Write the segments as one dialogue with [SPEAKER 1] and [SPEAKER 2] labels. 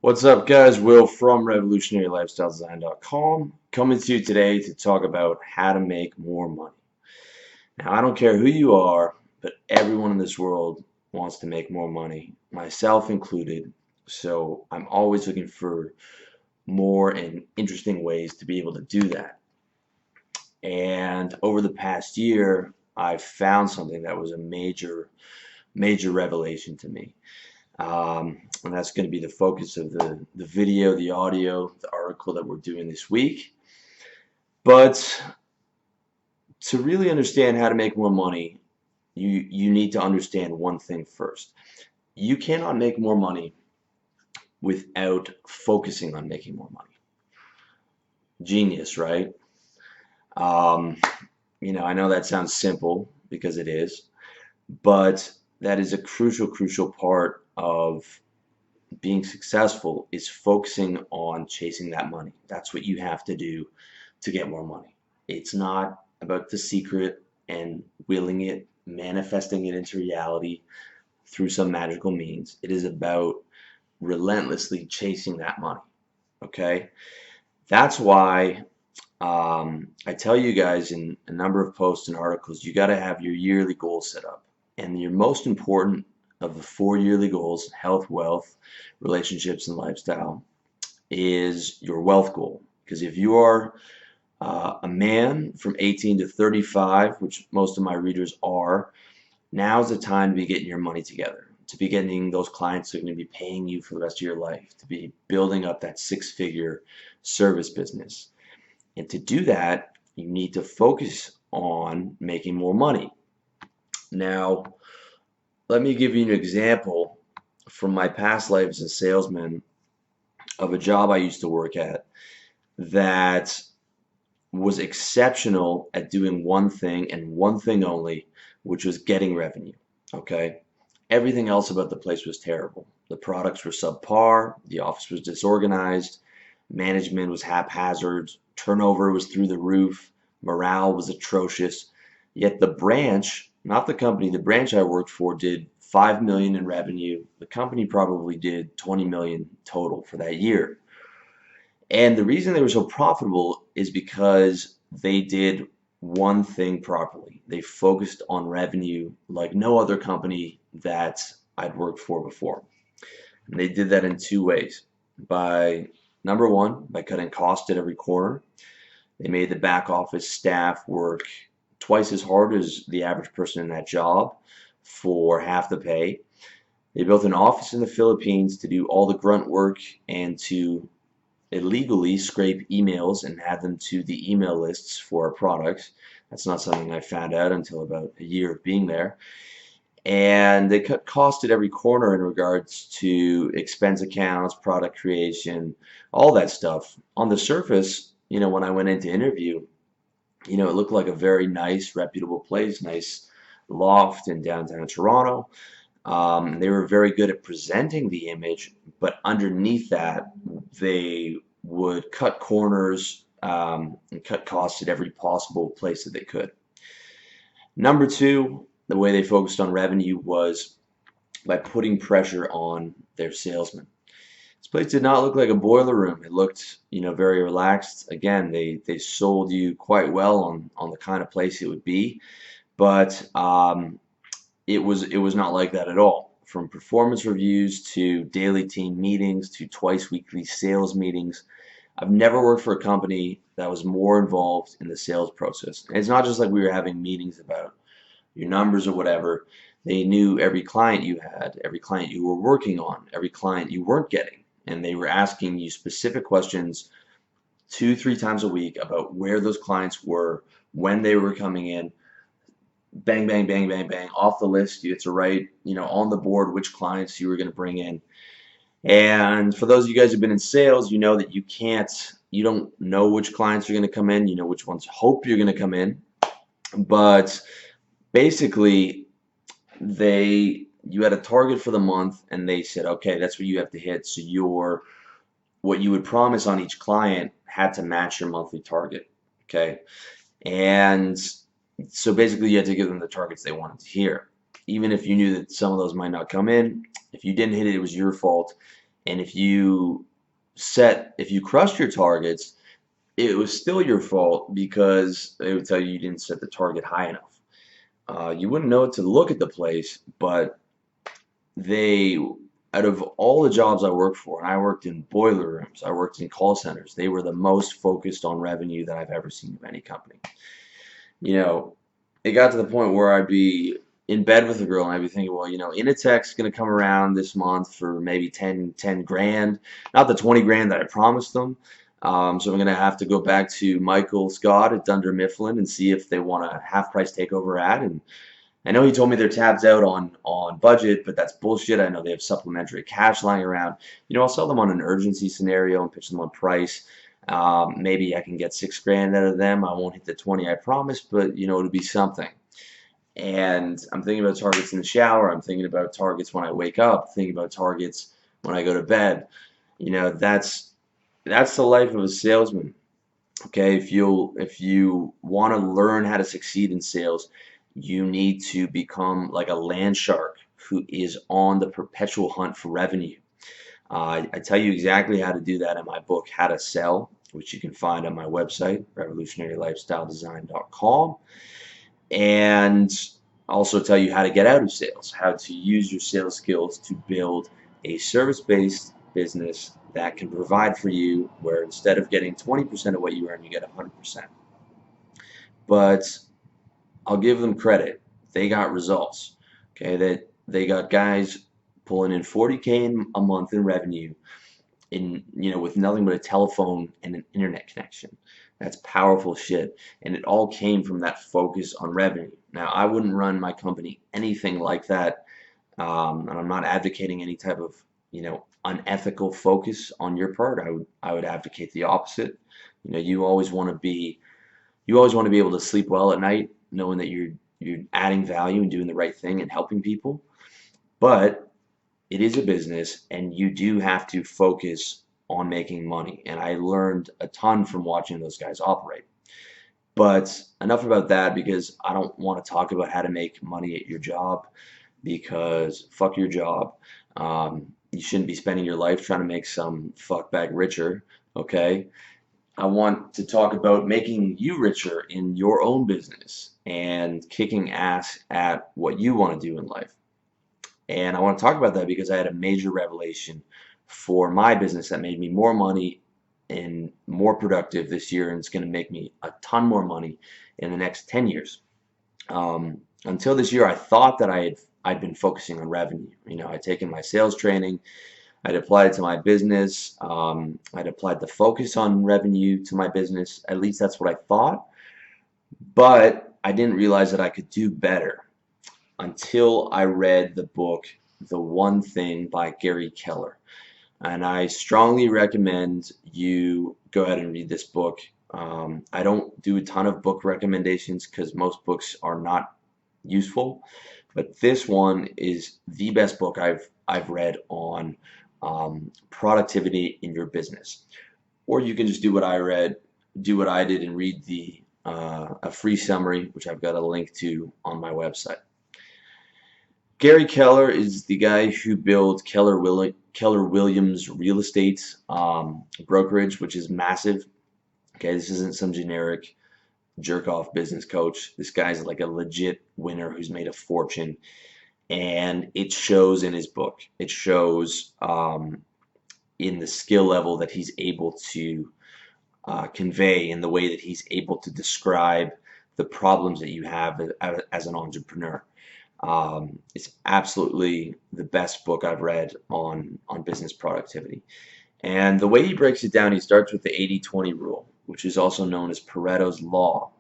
[SPEAKER 1] What's up, guys? Will from RevolutionaryLifestyleDesign.com coming to you today to talk about how to make more money. Now, I don't care who you are, but everyone in this world wants to make more money, myself included. So I'm always looking for more and interesting ways to be able to do that. And over the past year, I've found something that was a major revelation to me. And that's going to be the focus of the video, the audio, the article that we're doing this week. But to really understand how to make more money, you need to understand one thing first. You cannot make more money without focusing on making more money. Genius, right? Um, I know that sounds simple because it is, but that is a crucial part of being successful is focusing on chasing that money. That's what you have to do to get more money. It's not about the secret and willing it, manifesting it into reality through some magical means. It is about relentlessly chasing that money. Okay? That's why I tell you guys in a number of posts and articles, you got to have your yearly goals set up. And your most important of the 4 yearly goals, health, wealth, relationships, and lifestyle, is your wealth goal. Because if you are a man from 18 to 35, which most of my readers are, now's the time to be getting your money together, to be getting those clients that are going to be paying you for the rest of your life, to be building up that six-figure service business. And to do that, you need to focus on making more money. Now, let me give you an example from my past life as a salesman of a job I used to work at that was exceptional at doing one thing and one thing only, which was getting revenue. Okay? Everything else about the place was terrible. The products were subpar, the office was disorganized, management was haphazard, turnover was through the roof, morale was atrocious. Yet the branch, not the company, the branch I worked for did 5 million in revenue. The company probably did 20 million total for that year. And the reason they were so profitable is because they did one thing properly. They focused on revenue like no other company that I'd worked for before. And they did that in two ways. By number one, by cutting costs at every corner. They made the back office staff work twice as hard as the average person in that job for half the pay. They built an office in the Philippines to do all the grunt work and to illegally scrape emails and add them to the email lists for our products. That's not something I found out until about a year of being there. And they cut costs at every corner in regards to expense accounts, product creation, all that stuff. On the surface, when I went in to interview, it looked like a very nice, reputable place, nice loft in downtown Toronto. They were very good at presenting the image, but underneath that, they would cut corners and cut costs at every possible place that they could. Number two, the way they focused on revenue was by putting pressure on their salesmen. This place did not look like a boiler room. It looked, very relaxed. Again, they sold you quite well on the kind of place it would be, but it was not like that at all. From performance reviews to daily team meetings to twice weekly sales meetings, I've never worked for a company that was more involved in the sales process. And it's not just like we were having meetings about your numbers or whatever. They knew every client you had, every client you were working on, every client you weren't getting. And they were asking you specific questions 2, 3 times a week about where those clients were, when they were coming in. Bang, bang, bang, bang, bang, off the list. You get to write, on the board which clients you were going to bring in. And for those of you guys who've been in sales, you know that you don't know which clients are going to come in. You know which ones hope you're going to come in. But basically, you had a target for the month and they said, okay, that's what you have to hit. So what you would promise on each client had to match your monthly target. Okay. And so basically you had to give them the targets they wanted to hear. Even if you knew that some of those might not come in, if you didn't hit it, it was your fault. And if you crushed your targets, it was still your fault because they would tell you you didn't set the target high enough. You wouldn't know to look at the place, but they, out of all the jobs I worked for, and I worked in boiler rooms, I worked in call centers, they were the most focused on revenue that I've ever seen of any company. You know, it got to the point where I'd be in bed with a girl and I'd be thinking, well, Initech's going to come around this month for maybe 10 grand, not the 20 grand that I promised them. So I'm going to have to go back to Michael Scott at Dunder Mifflin and see if they want a half price takeover ad. And I know he told me they're tapped out on budget, but that's bullshit. I know they have supplementary cash lying around. I'll sell them on an urgency scenario and pitch them on price. Maybe I can get 6 grand out of them. I won't hit the 20 I promised, but it'll be something. And I'm thinking about targets in the shower. I'm thinking about targets when I wake up. Thinking about targets when I go to bed. That's the life of a salesman. Okay, if you want to learn how to succeed in sales, you need to become like a land shark who is on the perpetual hunt for revenue. I tell you exactly how to do that in my book, How to Sell, which you can find on my website, revolutionarylifestyledesign.com. And also tell you how to get out of sales, how to use your sales skills to build a service-based business that can provide for you, where instead of getting 20% of what you earn, you get 100%. But I'll give them credit. They got results. Okay, that they got guys pulling in 40K a month in revenue with nothing but a telephone and an internet connection. That's powerful shit. And it all came from that focus on revenue. Now, I wouldn't run my company anything like that. And I'm not advocating any type of, unethical focus on your part. I would advocate the opposite. You always want to be able to sleep well at night, knowing that you're adding value and doing the right thing and helping people. But it is a business, and you do have to focus on making money. And I learned a ton from watching those guys operate. But enough about that, because I don't want to talk about how to make money at your job, because fuck your job. You shouldn't be spending your life trying to make some fuckbag richer, okay? I want to talk about making you richer in your own business and kicking ass at what you want to do in life. And I want to talk about that because I had a major revelation for my business that made me more money and more productive this year, and it's going to make me a ton more money in the next 10 years. Until this year, I thought that I'd been focusing on revenue. I'd taken my sales training, I'd applied it to my business, I'd applied the focus on revenue to my business. At least that's what I thought. But I didn't realize that I could do better until I read the book, The One Thing by Gary Keller. And I strongly recommend you go ahead and read this book. I don't do a ton of book recommendations because most books are not useful, but this one is the best book I've read on productivity in your business. Or you can just do what I did and read a free summary, which I've got a link to on my website. Gary Keller is the guy who built Keller Williams Real Estate brokerage, which is massive. Okay, this isn't some generic jerk-off business coach. This guy's like a legit winner who's made a fortune, and it shows in his book. It shows in the skill level that he's able to convey, in the way that he's able to describe the problems that you have as an entrepreneur. It's absolutely the best book I've read on business productivity. And the way he breaks it down, he starts with the 80-20 rule, which is also known as Pareto's Law.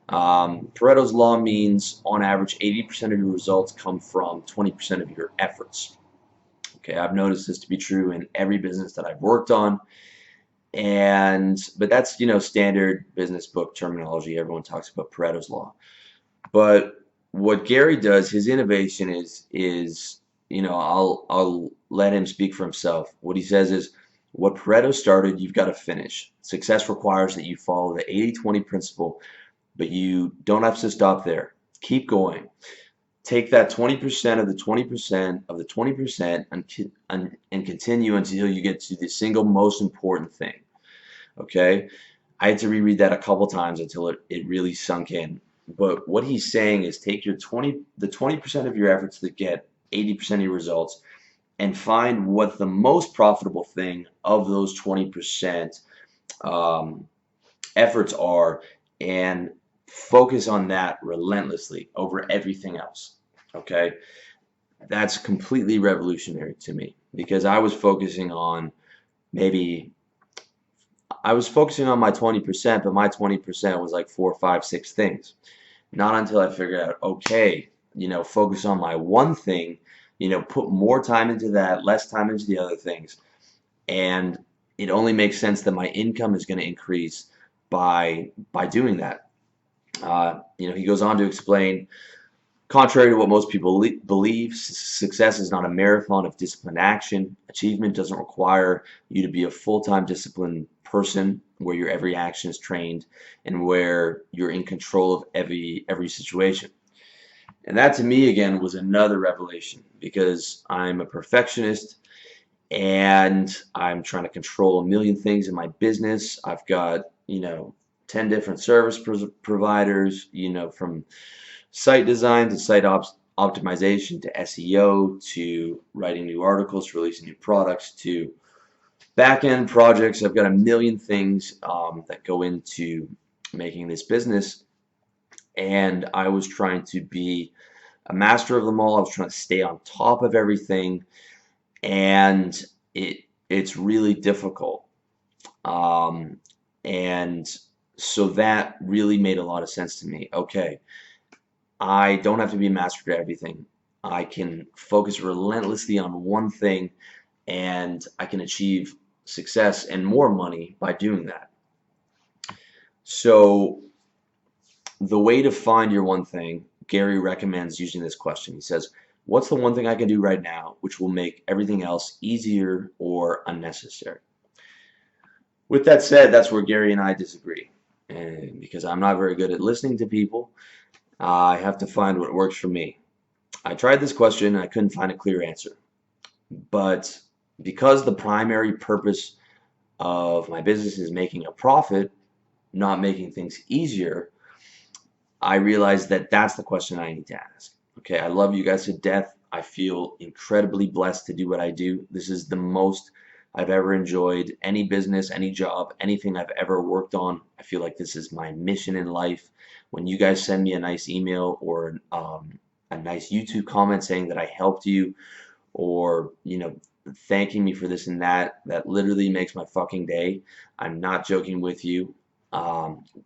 [SPEAKER 1] Pareto's Law means, on average, 80% of your results come from 20% of your efforts. Okay, I've noticed this to be true in every business that I've worked on. But that's, standard business book terminology. Everyone talks about Pareto's Law. But what Gary does, his innovation is I'll let him speak for himself. What he says is, what Pareto started, you've got to finish. Success requires that you follow the 80-20 principle, but you don't have to stop there. Keep going. take that 20% of the 20% of the 20% and continue until you get to the single most important thing. Okay? I had to reread that a couple times until it really sunk in. But what he's saying is take the 20% of your efforts that get 80% of your results and find what the most profitable thing of those 20% efforts are, and focus on that relentlessly over everything else. Okay? That's completely revolutionary to me because I was focusing on my 20%, but my 20% was like 4, 5, 6 things. Not until I figured out, okay, focus on my one thing, put more time into that, less time into the other things. And it only makes sense that my income is going to increase by doing that. He goes on to explain, contrary to what most people believe, success is not a marathon of disciplined action. Achievement doesn't require you to be a full-time disciplined person where your every action is trained and where you're in control of every situation. And that to me again was another revelation because I'm a perfectionist and I'm trying to control a million things in my business. I've got 10 different service providers, from site design to site optimization to SEO to writing new articles, releasing new products to back-end projects. I've got a million things that go into making this business, and I was trying to be a master of them all. I was trying to stay on top of everything, and it's really difficult. And so that really made a lot of sense to me. Okay, I don't have to be a master at everything. I can focus relentlessly on one thing and I can achieve success and more money by doing that. So the way to find your one thing, Gary recommends using this question. He says, what's the one thing I can do right now which will make everything else easier or unnecessary? With that said, that's where Gary and I disagree. And because I'm not very good at listening to people, I have to find what works for me. I tried this question and I couldn't find a clear answer. But because the primary purpose of my business is making a profit, not making things easier, I realized that that's the question I need to ask. Okay, I love you guys to death. I feel incredibly blessed to do what I do. This is the most I've ever enjoyed any business, any job, anything I've ever worked on. I feel like this is my mission in life. When you guys send me a nice email or a nice YouTube comment saying that I helped you, or thanking me for this and that, that literally makes my fucking day. I'm not joking with you.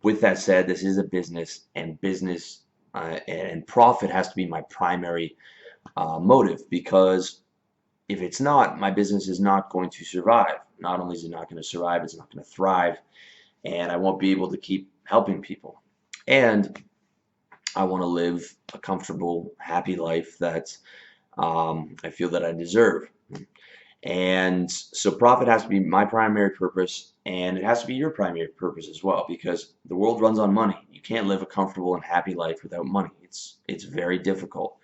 [SPEAKER 1] With that said, this is a business, and and profit has to be my primary motive, because if it's not, my business is not going to survive. Not only is it not going to survive, it's not going to thrive, and I won't be able to keep helping people. And I want to live a comfortable, happy life that I feel that I deserve. And so profit has to be my primary purpose, and it has to be your primary purpose as well, because the world runs on money. You can't live a comfortable and happy life without money. It's very difficult.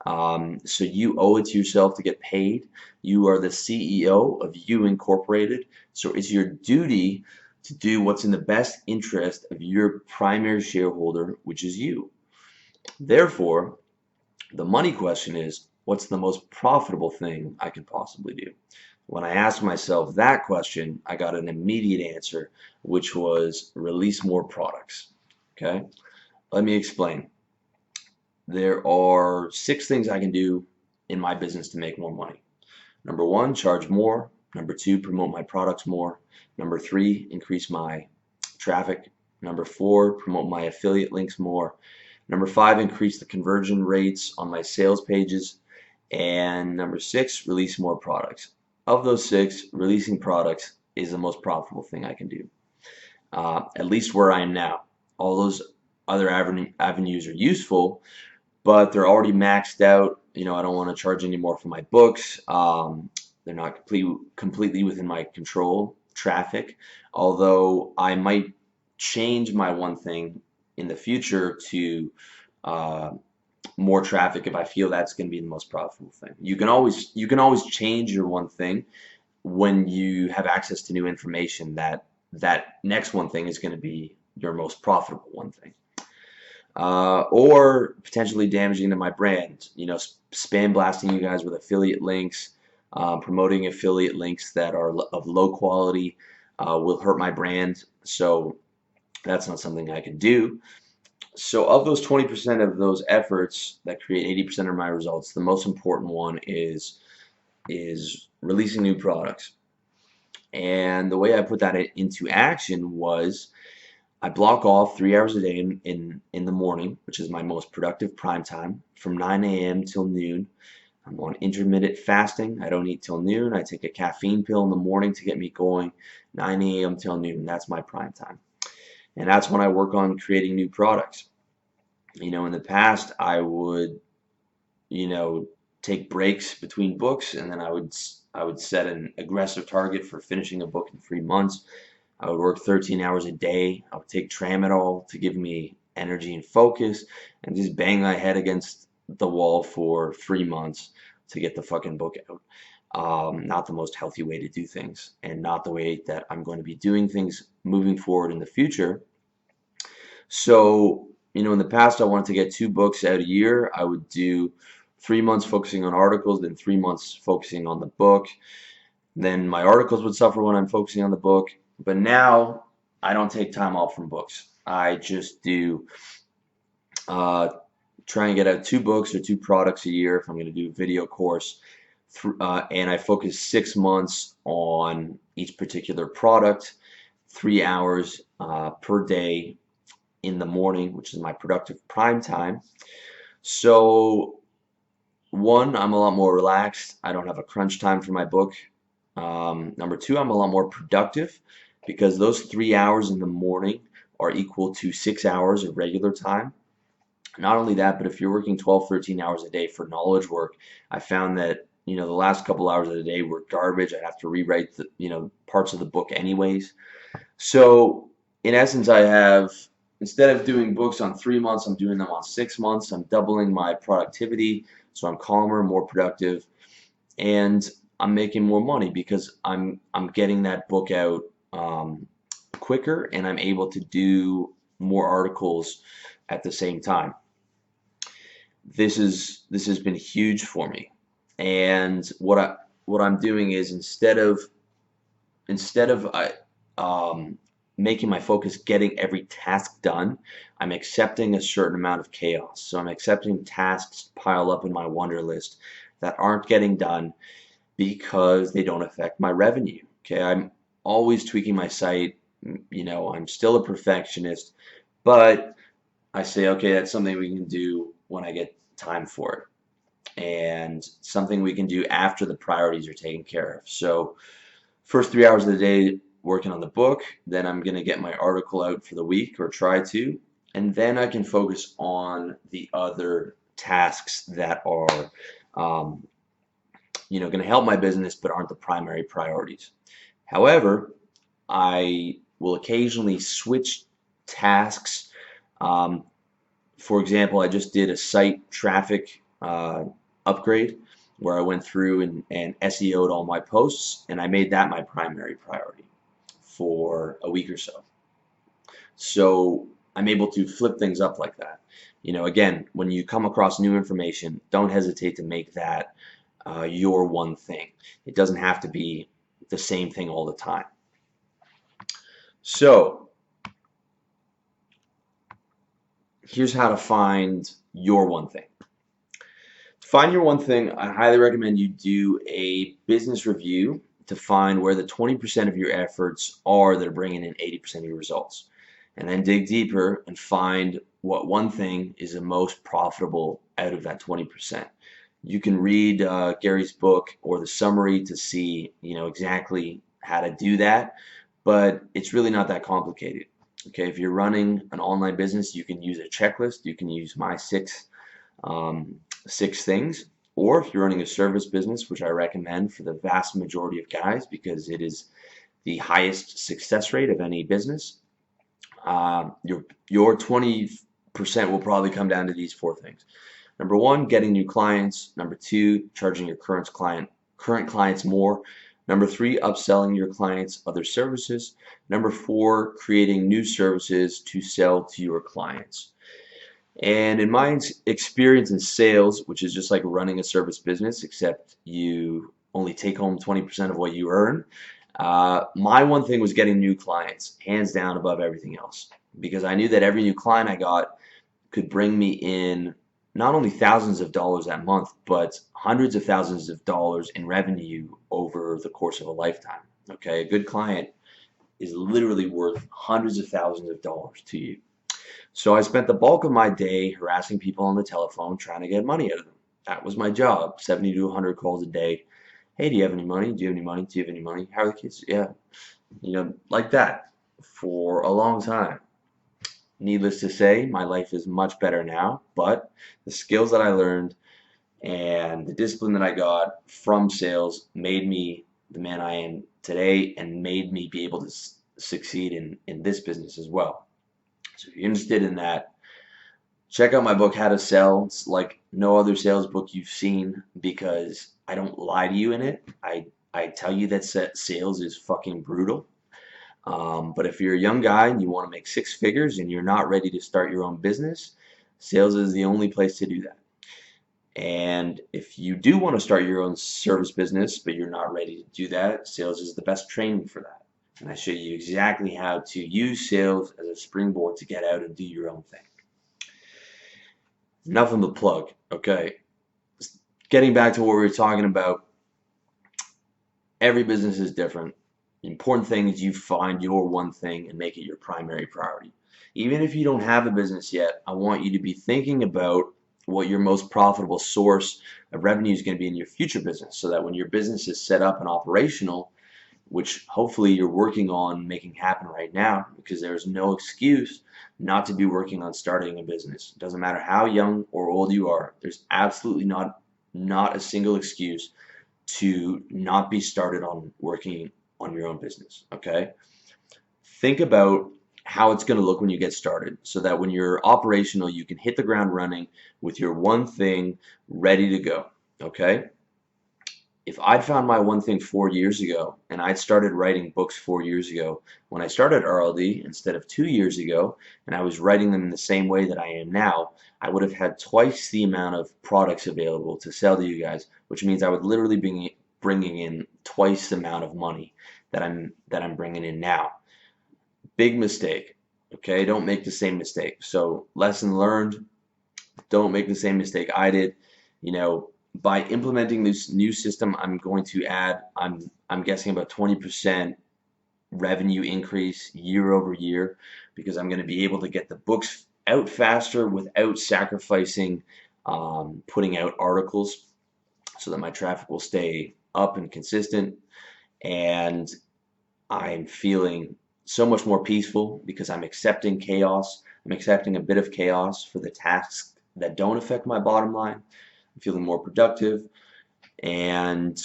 [SPEAKER 1] So you owe it to yourself to get paid. You are the CEO of You Incorporated, so it's your duty to do what's in the best interest of your primary shareholder, which is you. Therefore, the money question is, what's the most profitable thing I can possibly do? When I asked myself that question, I got an immediate answer, which was release more products. Okay? Let me explain. There are 6 things I can do in my business to make more money. Number 1, charge more. Number 2, promote my products more. Number 3, increase my traffic. Number 4, promote my affiliate links more. Number 5, increase the conversion rates on my sales pages. And number 6, release more products. Of those 6, releasing products is the most profitable thing I can do, at least where I am now. All those other avenues are useful, but they're already maxed out. I don't want to charge any more for my books. They're not completely within my control. Traffic, although I might change my one thing in the future to more traffic if I feel that's going to be the most profitable thing. You can always change your one thing when you have access to new information that next one thing is going to be your most profitable one thing. Or potentially damaging to my brand, spam blasting you guys with affiliate links, promoting affiliate links that are of low quality will hurt my brand. So that's not something I can do. So of those 20% of those efforts that create 80% of my results, the most important one is releasing new products. And the way I put that into action was I block off 3 hours a day in the morning, which is my most productive prime time, from 9 a.m. till noon. I'm on intermittent fasting. I don't eat till noon. I take a caffeine pill in the morning to get me going. 9 a.m. till noon. That's my prime time. And that's when I work on creating new products. In the past, I would, take breaks between books, and then I would set an aggressive target for finishing a book in 3 months. I would work 13 hours a day. I would take Tramadol to give me energy and focus, and just bang my head against the wall for 3 months to get the fucking book out. Not the most healthy way to do things, and not the way that I'm going to be doing things moving forward in the future. So, in the past, I wanted to get 2 books out a year. I would do 3 months focusing on articles, then 3 months focusing on the book. Then my articles would suffer when I'm focusing on the book. But now I don't take time off from books. I just do try and get out 2 books or 2 products a year if I'm going to do a video course. And I focus 6 months on each particular product, 3 hours per day in the morning, which is my productive prime time. So one, I'm a lot more relaxed. I don't have a crunch time for my book. Number two, I'm a lot more productive because those 3 hours in the morning are equal to 6 hours of regular time. Not only that, but if you're working 12, 13 hours a day for knowledge work, I found that the last couple hours of the day were garbage. I'd have to rewrite the parts of the book anyways. So in essence, instead of doing books on 3 months, I'm doing them on 6 months. I'm doubling my productivity, so I'm calmer, more productive, and I'm making more money because I'm getting that book out quicker, and I'm able to do more articles at the same time. This has been huge for me, and what I'm doing is instead of making my focus getting every task done, I'm accepting a certain amount of chaos. So I'm accepting tasks pile up in my wonder list that aren't getting done because they don't affect my revenue. Okay, I'm always tweaking my site. I'm still a perfectionist, but I say, okay, that's something we can do when I get time for it, and something we can do after the priorities are taken care of. So first 3 hours of the day working on the book, then I'm going to get my article out for the week, or try to, and then I can focus on the other tasks that are going to help my business but aren't the primary priorities. However, I will occasionally switch tasks. For example, I just did a site traffic upgrade where I went through and SEO'd all my posts, and I made that my primary priority for a week or so. So I'm able to flip things up like that. Again, when you come across new information, don't hesitate to make that your one thing. It doesn't have to be the same thing all the time. So here's how to find your one thing. To find your one thing, I highly recommend you do a business review to find where the 20% of your efforts are that are bringing in 80% of your results. And then dig deeper and find what one thing is the most profitable out of that 20%. You can read Gary's book or the summary to see exactly how to do that, but it's really not that complicated. Okay, if you're running an online business, you can use a checklist. You can use my six things. Or if you're running a service business, which I recommend for the vast majority of guys because it is the highest success rate of any business, your 20% will probably come down to these 4 things. Number one, getting new clients. Number two, charging your current clients more. Number three, upselling your clients other services. Number four, creating new services to sell to your clients. And in my experience in sales, which is just like running a service business, except you only take home 20% of what you earn, my one thing was getting new clients, hands down above everything else. Because I knew that every new client I got could bring me in not only thousands of dollars that month, but hundreds of thousands of dollars in revenue over the course of a lifetime. Okay, a good client is literally worth hundreds of thousands of dollars to you. So I spent the bulk of my day harassing people on the telephone trying to get money out of them. That was my job, 70 to 100 calls a day. Hey, do you have any money? Do you have any money? Do you have any money? How are the kids? Yeah, like that for a long time. Needless to say, my life is much better now, but the skills that I learned and the discipline that I got from sales made me the man I am today and made me be able to succeed in this business as well. So if you're interested in that, check out my book, How to Sell. It's like no other sales book you've seen because I don't lie to you in it. I tell you that sales is fucking brutal. But if you're a young guy and you want to make six figures and you're not ready to start your own business, sales is the only place to do that. And if you do want to start your own service business, but you're not ready to do that, sales is the best training for that. And I show you exactly how to use sales as a springboard to get out and do your own thing. Enough of the plug. Okay. Getting back to what we were talking about, every business is different. The important thing is you find your one thing and make it your primary priority. Even if you don't have a business yet, I want you to be thinking about what your most profitable source of revenue is going to be in your future business, so that when your business is set up and operational, which hopefully you're working on making happen right now, because there's no excuse not to be working on starting a business. It doesn't matter how young or old you are. There's absolutely not a single excuse to not be started on working on your own business. Okay, think about how it's going to look when you get started, so that when you're operational you can hit the ground running with your one thing ready to go. Okay, if I'd found my one thing 4 years ago and I'd started writing books 4 years ago when I started RLD instead of 2 years ago, and I was writing them in the same way that I am now, I would have had twice the amount of products available to sell to you guys, which means I would literally be bringing in twice the amount of money that I'm bringing in now. Big mistake. Okay, don't make the same mistake. So lesson learned, don't make the same mistake I did. By implementing this new system, I'm going to add, I'm guessing about 20% revenue increase year over year, because I'm going to be able to get the books out faster without sacrificing putting out articles, so that my traffic will stay up and consistent. And I'm feeling so much more peaceful because I'm accepting chaos. I'm accepting a bit of chaos for the tasks that don't affect my bottom line. I'm feeling more productive, and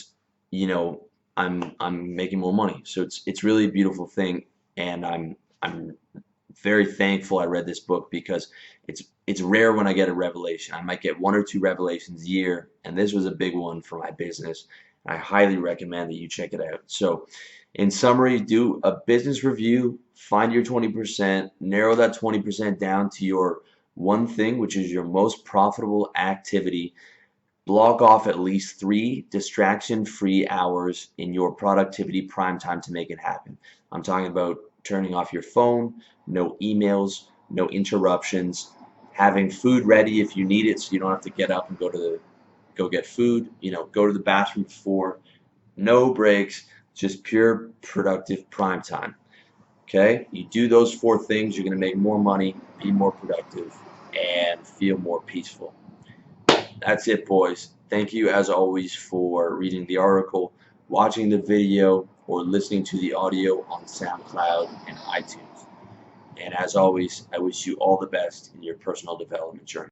[SPEAKER 1] I'm making more money. So it's really a beautiful thing, and I'm very thankful I read this book, because it's rare when I get a revelation. I might get 1 or 2 revelations a year, and this was a big one for my business. I highly recommend that you check it out. So in summary, do a business review, find your 20%, narrow that 20% down to your one thing, which is your most profitable activity. Block off at least 3 distraction-free hours in your productivity prime time to make it happen. I'm talking about turning off your phone, no emails, no interruptions, having food ready if you need it, so you don't have to get up and go get food, go to the bathroom before. No breaks, just pure productive prime time. Okay, you do those 4 things, you're going to make more money, be more productive, and feel more peaceful. That's it, boys. Thank you as always for reading the article, watching the video, or listening to the audio on SoundCloud and iTunes. And as always, I wish you all the best in your personal development journey.